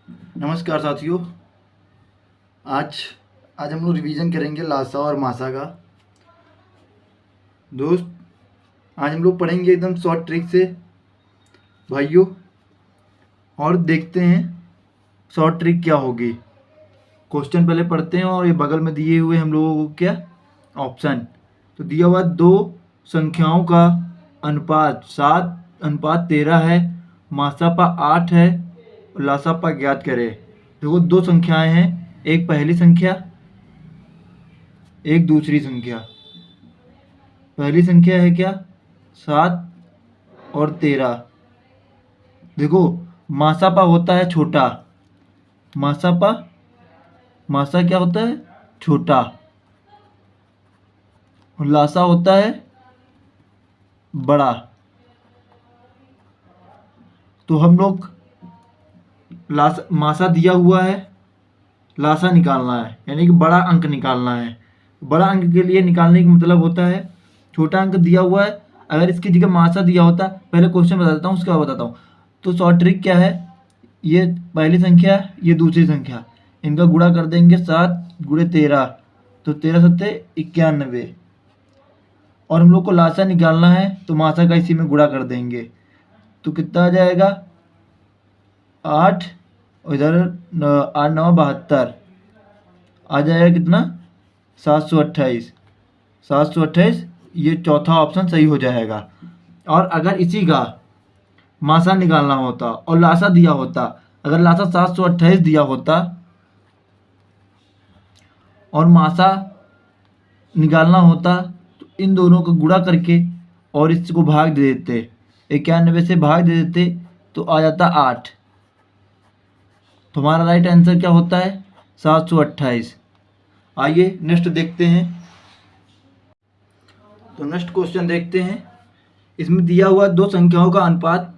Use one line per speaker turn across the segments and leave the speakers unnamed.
नमस्कार साथियों। आज आज हम लोग रिवीजन करेंगे लासा और मासा का। दोस्त, आज हम लोग पढ़ेंगे एकदम शॉर्ट ट्रिक से भाइयों, और देखते हैं शॉर्ट ट्रिक क्या होगी। क्वेश्चन पहले पढ़ते हैं और ये बगल में दिए हुए हम लोगों को क्या ऑप्शन। तो दिया हुआ दो संख्याओं का अनुपात 7:13 है, मासापा 8 है, लासापा ज्ञात करें। देखो, दो संख्याएं हैं, एक पहली संख्या, एक दूसरी संख्या। पहली संख्या है क्या 7 और 13। देखो, मासापा होता है छोटा, मासापा मासा क्या होता है छोटा, और लासा होता है बड़ा। तो हम लोग मासा दिया हुआ है, लासा निकालना है, यानी कि बड़ा अंक निकालना है। बड़ा अंक के लिए निकालने का मतलब होता है, छोटा अंक दिया हुआ है, अगर इसकी जगह मासा दिया होता, पहले क्वेश्चन बता देता हूँ उसके बाद बताता हूँ। तो शॉर्ट ट्रिक क्या है, ये पहली संख्या, ये दूसरी संख्या, इनका गुणा कर देंगे 7 × 13, तो 13×7 = 91। और हम लोग को लासा निकालना है, तो मासा का इसी में गुणा कर देंगे, तो कितना आ जाएगा 8, और इधर 8×9 = 72, आ जाएगा कितना 728। 728, ये चौथा ऑप्शन सही हो जाएगा। और अगर इसी का मासा निकालना होता और लासा दिया होता, अगर लासा 728 दिया होता और मासा निकालना होता, तो इन दोनों को गुणा करके और इसको भाग दे देते, 91 से भाग दे देते, तो आ जाता 8। तो हमारा राइट आंसर क्या होता है 728। आइए नेक्स्ट देखते हैं। तो नेक्स्ट क्वेश्चन देखते हैं। इसमें दिया हुआ दो संख्याओं का अनुपात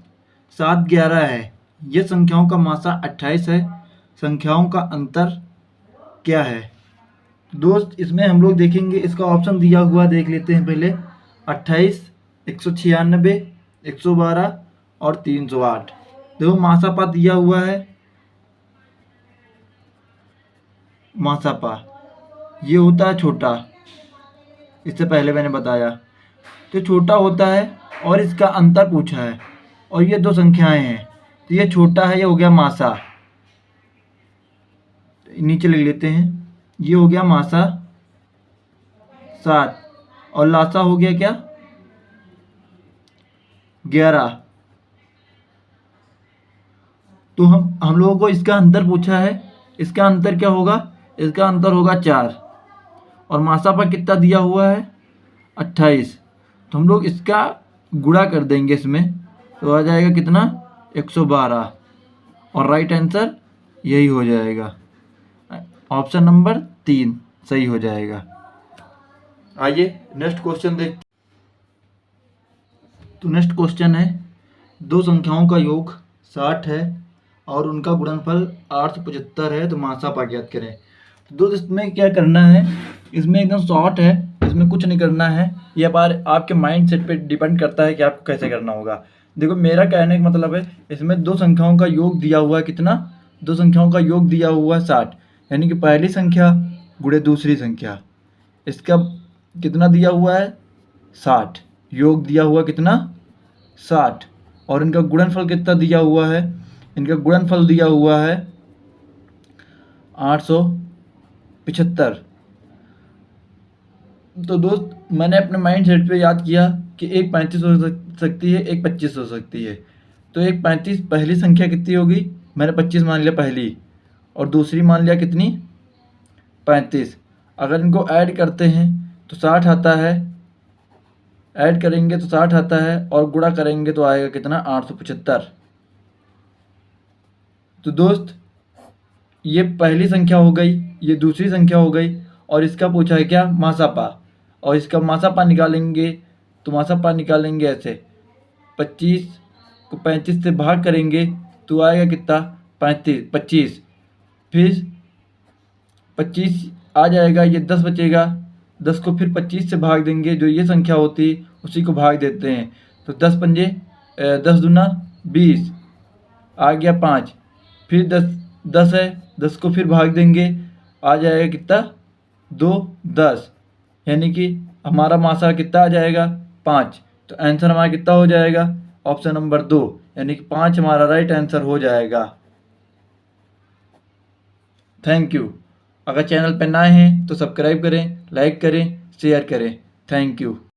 7:11 है, ये संख्याओं का मासा 28 है, संख्याओं का अंतर क्या है। दोस्त, इसमें हम लोग देखेंगे, इसका ऑप्शन दिया हुआ देख लेते हैं पहले। 28, 196, 112 और 308। देखो, मासापा दिया हुआ है, मासापा ये होता है छोटा, इससे पहले मैंने बताया, तो छोटा होता है, और इसका अंतर पूछा है, और ये दो संख्याएं हैं, तो ये छोटा है, ये हो गया मासा। नीचे लिख लेते हैं, ये हो गया मासा 7, और लासा हो गया क्या 11। तो हम लोगों को इसका अंतर पूछा है, इसका अंतर क्या होगा, इसका अंतर होगा 4, और मासापा कितना दिया हुआ है 28। तो हम लोग इसका गुणा कर देंगे इसमें, तो आ जाएगा कितना 112, और राइट आंसर यही हो जाएगा, ऑप्शन नंबर 3 सही हो जाएगा। आइए नेक्स्ट क्वेश्चन देख। तो नेक्स्ट क्वेश्चन है, दो संख्याओं का योग 60 है और उनका गुणनफल 875 है, तो मासापा ज्ञात करें। तो दोस्त, इसमें क्या करना है, इसमें एकदम शॉर्ट है, इसमें कुछ नहीं करना है, ये आपके माइंड सेट पे डिपेंड करता है कि आपको कैसे करना होगा। देखो, मेरा कहने का मतलब है, इसमें दो संख्याओं का योग दिया हुआ है कितना, दो संख्याओं का योग दिया हुआ है 60, यानी कि पहली संख्या गुणे दूसरी संख्या, इसका कितना दिया हुआ है 60, योग दिया हुआ कितना 60, और इनका गुणनफल कितना दिया हुआ है, इनका गुणनफल दिया हुआ है 875। तो दोस्त, मैंने अपने माइंड सेट पे याद किया कि एक 35 हो सकती है, एक 25 हो सकती है। तो एक 35 पहली संख्या कितनी होगी, मैंने 25 मान लिया पहली, और दूसरी मान लिया कितनी 35। अगर इनको ऐड करते हैं तो 60 आता है, ऐड करेंगे तो 60 आता है, और गुणा करेंगे तो आएगा कितना 875। तो दोस्त, ये पहली संख्या हो गई, ये दूसरी संख्या हो गई, और इसका पूछा है क्या मासापा, और इसका मासापा निकालेंगे, तो मासापा निकालेंगे ऐसे, 25 को 35 से भाग करेंगे तो आएगा कितना 25, फिर 25 आ जाएगा, ये 10 बचेगा, 10 को फिर 25 से भाग देंगे, जो ये संख्या होती उसी को भाग देते हैं, तो 10 पंजे 10 दूना 20, आ गया 5, फिर 10 10 है, 10 को फिर भाग देंगे, आ जाएगा कितना 2 10, यानी कि हमारा मासा कितना आ जाएगा 5। तो आंसर हमारा कितना हो जाएगा ऑप्शन नंबर 2, यानी कि 5 हमारा राइट आंसर हो जाएगा। Thank you. अगर चैनल पर नए हैं तो सब्सक्राइब करें, लाइक करें, शेयर करें। Thank you.